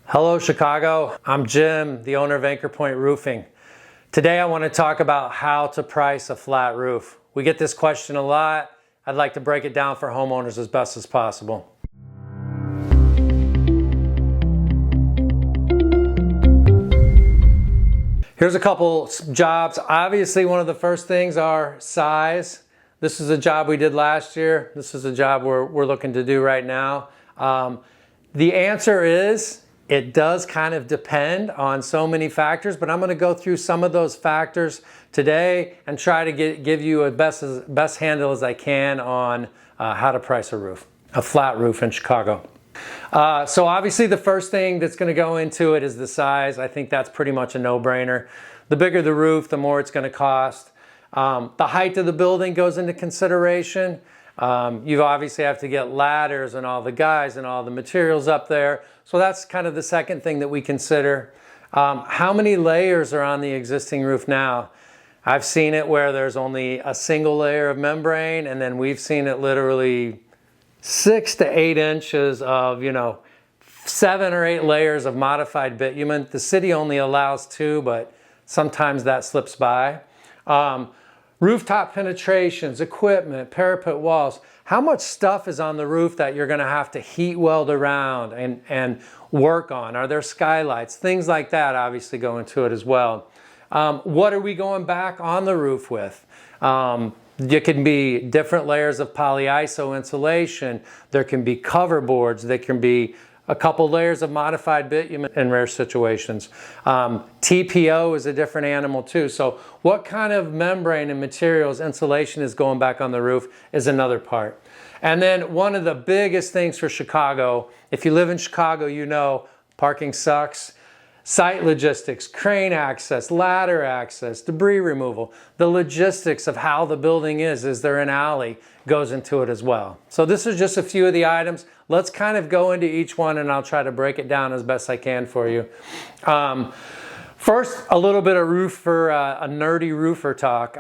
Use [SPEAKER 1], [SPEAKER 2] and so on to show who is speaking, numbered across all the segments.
[SPEAKER 1] Hello Chicago, I'm Jim, the owner of Anchor Point Roofing. Today I want to talk about how to price a flat roof. We get this question a lot. I'd like to break it down for homeowners as best as possible. Here's a couple jobs. Obviously one of the first things are size. This is a job we did last year. This is a job we're looking to do right now. The answer is, it does kind of depend on so many factors, but I'm going to go through some of those factors today and try to give you a best handle as I can on how to price a flat roof in Chicago. So obviously the first thing that's going to go into it is the size. I think that's pretty much a no-brainer. The bigger the roof, the more it's going to cost. The height of the building goes into consideration. You obviously have to get ladders and all the guys and all the materials up there. So that's kind of the second thing that we consider. How many layers are on the existing roof now? I've seen it where there's only a single layer of membrane, and then we've seen it literally 6 to 8 inches of, 7 or 8 layers of modified bitumen. The city only allows 2, but sometimes that slips by. Rooftop penetrations, equipment, parapet walls. How much stuff is on the roof that you're going to have to heat weld around and work on? Are there skylights? Things like that obviously go into it as well. What are we going back on the roof with? There can be different layers of polyiso insulation. There can be cover boards. There can be a couple layers of modified bitumen in rare situations. TPO is a different animal too. So what kind of membrane and materials, insulation is going back on the roof is another part. And then one of the biggest things for Chicago, if you live in Chicago, you know parking sucks. Site logistics, crane access, ladder access, debris removal. The logistics of how the building is there an alley, goes into it as well. So this is just a few of the items. Let's kind of go into each one and I'll try to break it down as best I can for you. First, a little bit of roof for a nerdy roofer talk.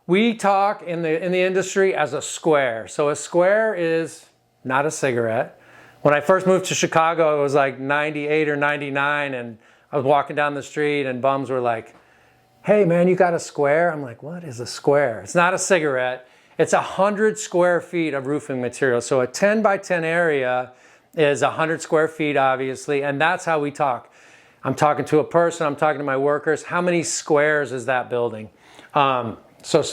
[SPEAKER 1] We talk in the industry as a square. So a square is not a cigarette. When I first moved to Chicago, it was like 98 or 99, and I was walking down the street and bums were like, "Hey man, you got a square?" I'm like, "What is a square?" It's not a cigarette. It's 100 square feet of roofing material. So a 10 by 10 area is 100 square feet, obviously, and that's how we talk. I'm talking to a person, I'm talking to my workers. How many squares is that building? So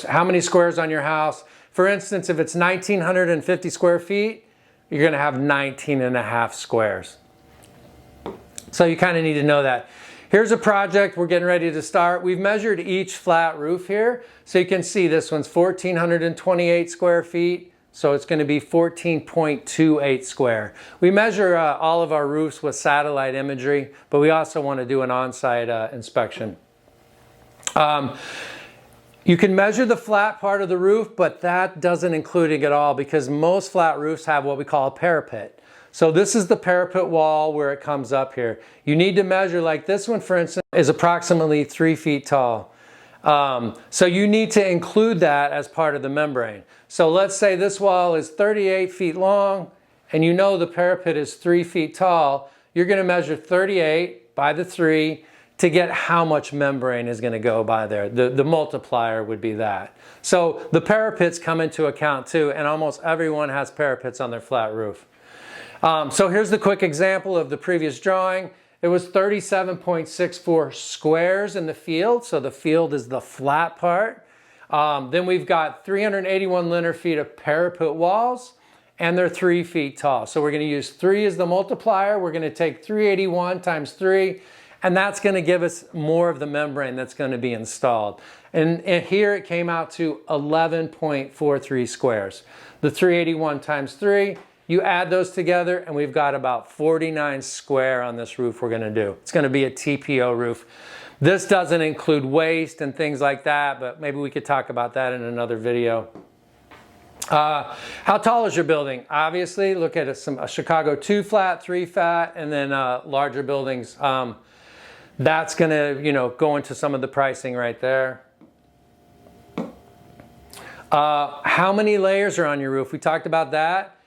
[SPEAKER 1] how many squares on your house? For instance, if it's 1,950 square feet, you're going to have 19 and a half squares. So you kind of need to know that. Here's a project we're getting ready to start. We've measured each flat roof here. So you can see this one's 1,428 square feet. So it's going to be 14.28 square. We measure all of our roofs with satellite imagery, but we also want to do an on-site inspection. You can measure the flat part of the roof, but that doesn't include it at all because most flat roofs have what we call a parapet. So this is the parapet wall where it comes up here. You need to measure, like this one for instance is approximately 3 feet tall. So you need to include that as part of the membrane. So let's say this wall is 38 feet long and you know the parapet is 3 feet tall. You're going to measure 38 by the 3 to get how much membrane is going to go by there. The multiplier would be that. So the parapets come into account too, and almost everyone has parapets on their flat roof. So here's the quick example of the previous drawing. It was 37.64 squares in the field, so the field is the flat part. Then we've got 381 linear feet of parapet walls, and they're 3 feet tall. So we're going to use 3 as the multiplier. We're going to take 381 times 3, and that's going to give us more of the membrane that's going to be installed. And here it came out to 11.43 squares. The 381 times 3, you add those together and we've got about 49 square on this roof we're going to do. It's going to be a TPO roof. This doesn't include waste and things like that, but maybe we could talk about that in another video. How tall is your building? Obviously, look at a Chicago 2 flat, 3 flat, and then larger buildings. That's going to, go into some of the pricing right there. How many layers are on your roof? We talked about that.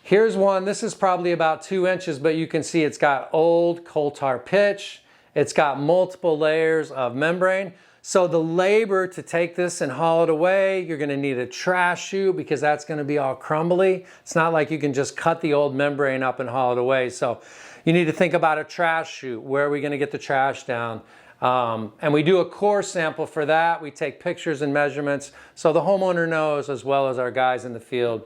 [SPEAKER 1] Here's one, this is probably about 2 inches, but you can see it's got old coal tar pitch. It's got multiple layers of membrane. So the labor to take this and haul it away, you're gonna need a trash chute because that's gonna be all crumbly. It's not like you can just cut the old membrane up and haul it away. So you need to think about a trash chute. Where are we gonna get the trash down? And we do a core sample for that. We take pictures and measurements so the homeowner knows as well as our guys in the field.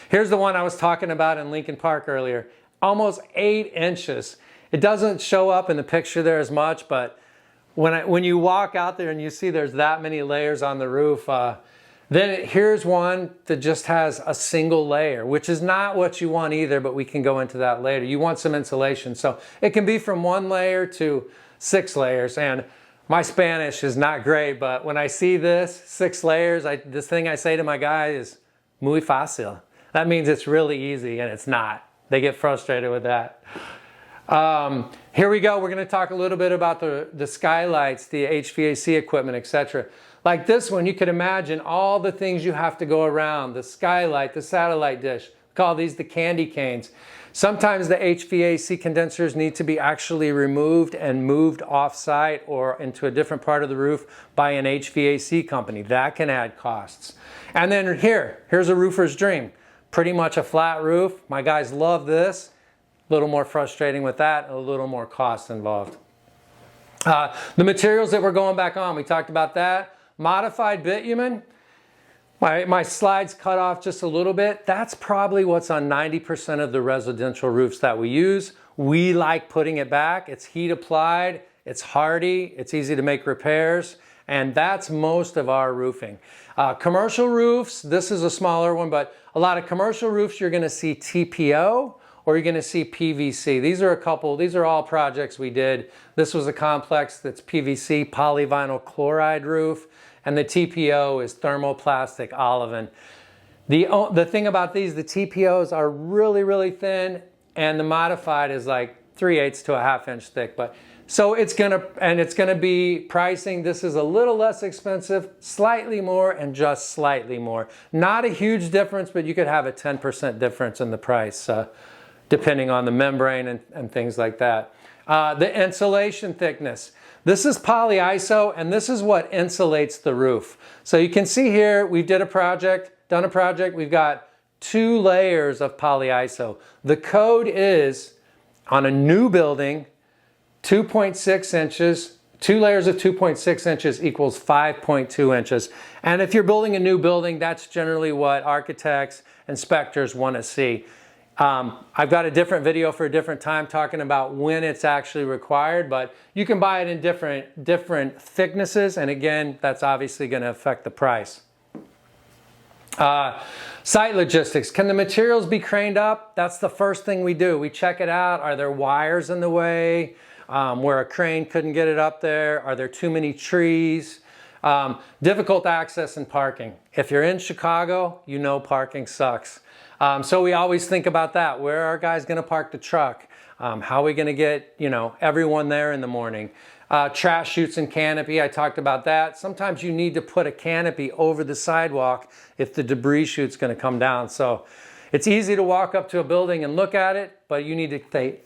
[SPEAKER 1] Here's the one I was talking about in Lincoln Park earlier. Almost 8 inches. It doesn't show up in the picture there as much, but when you walk out there and you see there's that many layers on the roof, then here's one that just has a single layer, which is not what you want either, but we can go into that later. You want some insulation. So it can be from 1 layer to 6 layers. And my Spanish is not great, but when I see this, 6 layers, this thing I say to my guy is muy fácil. That means it's really easy, and it's not. They get frustrated with that. Here we go. We're going to talk a little bit about the skylights, the HVAC equipment, etc. Like this one, you could imagine all the things you have to go around, the skylight, the satellite dish. We call these the candy canes. Sometimes the HVAC condensers need to be actually removed and moved off-site or into a different part of the roof by an HVAC company. That can add costs. And then here's a roofer's dream. Pretty much a flat roof. My guys love this. A little more frustrating with that, a little more cost involved. The materials that we're going back on, we talked about that. Modified bitumen. My slides cut off just a little bit. That's probably what's on 90% of the residential roofs that we use. We like putting it back. It's heat applied, it's hardy, it's easy to make repairs, and that's most of our roofing. Commercial roofs, this is a smaller one, but a lot of commercial roofs you're gonna see TPO or you're gonna see PVC. These are all projects we did. This was a complex that's PVC, polyvinyl chloride roof, and the TPO is thermoplastic olivine. The thing about these, the TPOs are really, really thin, and the modified is like 3/8 to a 1/2 inch thick. But so it's gonna be pricing. This is a little less expensive, slightly more, and just slightly more. Not a huge difference, but you could have a 10% difference in the price, depending on the membrane and things like that. The insulation thickness. This is polyiso, and this is what insulates the roof. So you can see here, we've done a project, we've got 2 layers of polyiso. The code is, on a new building, 2.6 inches, 2 layers of 2.6 inches equals 5.2 inches. And if you're building a new building, that's generally what architects, inspectors want to see. I've got a different video for a different time talking about when it's actually required, but you can buy it in different thicknesses, and again, that's obviously going to affect the price. Site logistics. Can the materials be craned up? That's the first thing we do. We check it out. Are there wires in the way where a crane couldn't get it up there? Are there too many trees? Difficult access and parking. If you're in Chicago, you know parking sucks. So we always think about that. Where are our guys going to park the truck? How are we going to get, everyone there in the morning? Trash chutes and canopy, I talked about that. Sometimes you need to put a canopy over the sidewalk if the debris chute's going to come down. So it's easy to walk up to a building and look at it, but you need to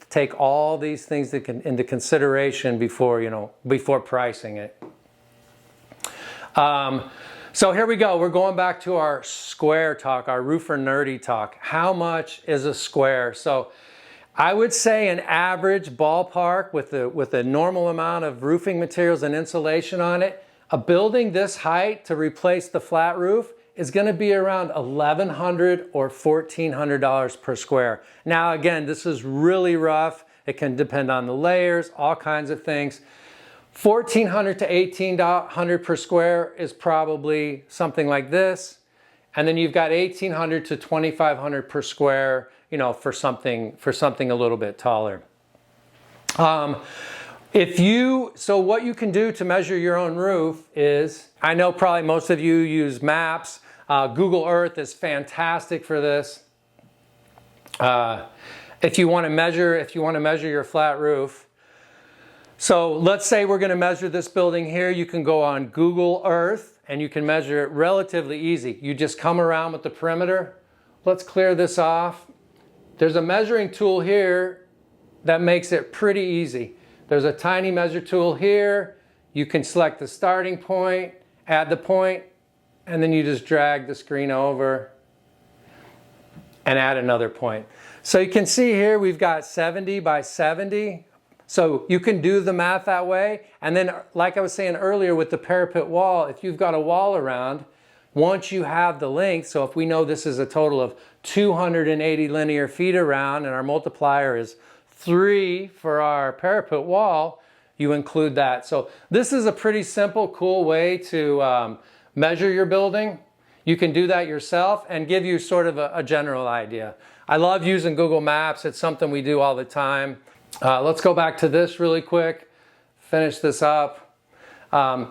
[SPEAKER 1] take all these things into consideration before pricing it. So here we go. We're going back to our square talk, our roofer nerdy talk. How much is a square? So I would say an average ballpark with a normal amount of roofing materials and insulation on it, a building this height to replace the flat roof is going to be around $1,100 or $1,400 per square. Now again, this is really rough. It can depend on the layers, all kinds of things. $1,400 to $1,800 per square is probably something like this. And then you've got $1,800 to $2,500 per square, for something a little bit taller. So what you can do to measure your own roof is, I know probably most of you use maps. Google Earth is fantastic for this. If you want to measure your flat roof. So let's say we're going to measure this building here. You can go on Google Earth and you can measure it relatively easy. You just come around with the perimeter, let's clear this off. There's a measuring tool here that makes it pretty easy. There's a tiny measure tool here. You can select the starting point, add the point, and then you just drag the screen over and add another point. So you can see here we've got 70 by 70. So you can do the math that way. And then, like I was saying earlier with the parapet wall, if you've got a wall around, once you have the length, so if we know this is a total of 280 linear feet around and our multiplier is 3 for our parapet wall, you include that. So this is a pretty simple, cool way to measure your building. You can do that yourself and give you sort of a general idea. I love using Google Maps. It's something we do all the time. Let's go back to this really quick, finish this up.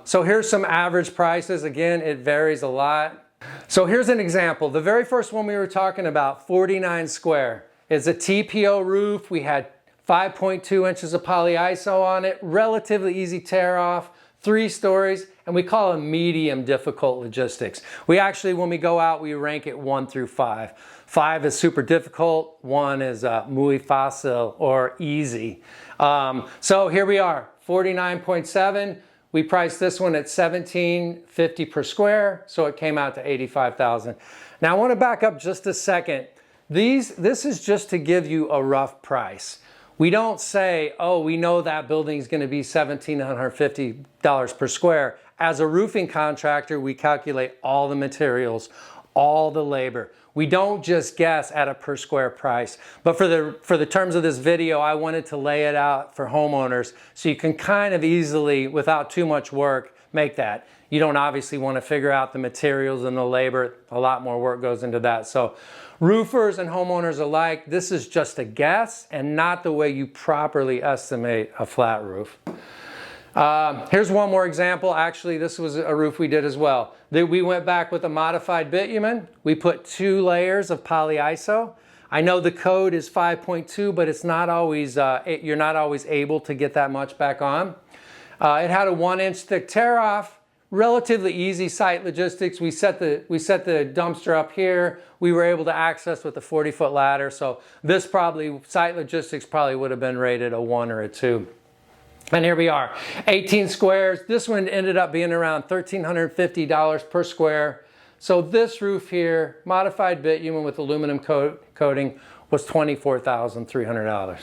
[SPEAKER 1] So here's some average prices. Again, it varies a lot. So here's an example. The very first one we were talking about, 49 square, is a TPO roof. We had 5.2 inches of polyiso on it, relatively easy tear off, 3 stories, and we call them medium difficult logistics. We actually, when we go out, we rank it 1 through 5. 5 is super difficult, 1 is muy fácil or easy. So here we are, 49.7. We priced this one at $17.50 per square, so it came out to $85,000. Now I want to back up just a second. This is just to give you a rough price. We don't say, oh, we know that building is going to be $1,750 per square. As a roofing contractor, we calculate all the materials, all the labor. We don't just guess at a per square price. But for the terms of this video, I wanted to lay it out for homeowners so you can kind of easily, without too much work, make that. You don't obviously want to figure out the materials and the labor. A lot more work goes into that. So roofers and homeowners alike, this is just a guess and not the way you properly estimate a flat roof. Here's one more example. Actually, this was a roof we did as well. We went back with a modified bitumen. We put 2 layers of polyiso. I know the code is 5.2, but it's not always, you're not always able to get that much back on. It had a 1-inch thick tear off. Relatively easy site logistics. We set the dumpster up here. We were able to access with a 40-foot ladder. So this site logistics probably would have been rated a 1 or a 2. And here we are, 18 squares. This one ended up being around $1,350 per square. So this roof here, modified bitumen with aluminum coating, was $24,300.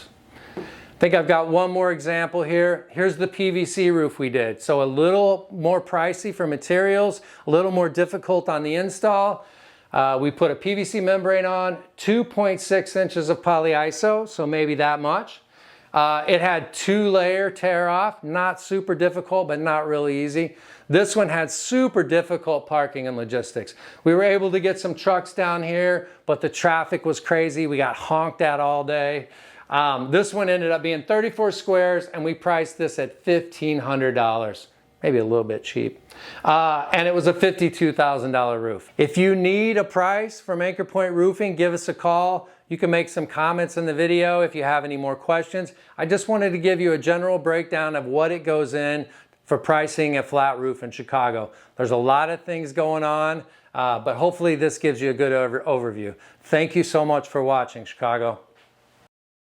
[SPEAKER 1] I think I've got one more example here. Here's the PVC roof we did. So a little more pricey for materials, a little more difficult on the install. We put a PVC membrane on, 2.6 inches of polyiso, so maybe that much. It had 2-layer tear off, not super difficult, but not really easy. This one had super difficult parking and logistics. We were able to get some trucks down here, but the traffic was crazy. We got honked at all day. This one ended up being 34 squares, and we priced this at $1,500. Maybe a little bit cheap. And it was a $52,000 roof. If you need a price from Anchor Point Roofing, give us a call. You can make some comments in the video if you have any more questions. I just wanted to give you a general breakdown of what it goes in for pricing a flat roof in Chicago. There's a lot of things going on, but hopefully this gives you a good overview. Thank you so much for watching, Chicago.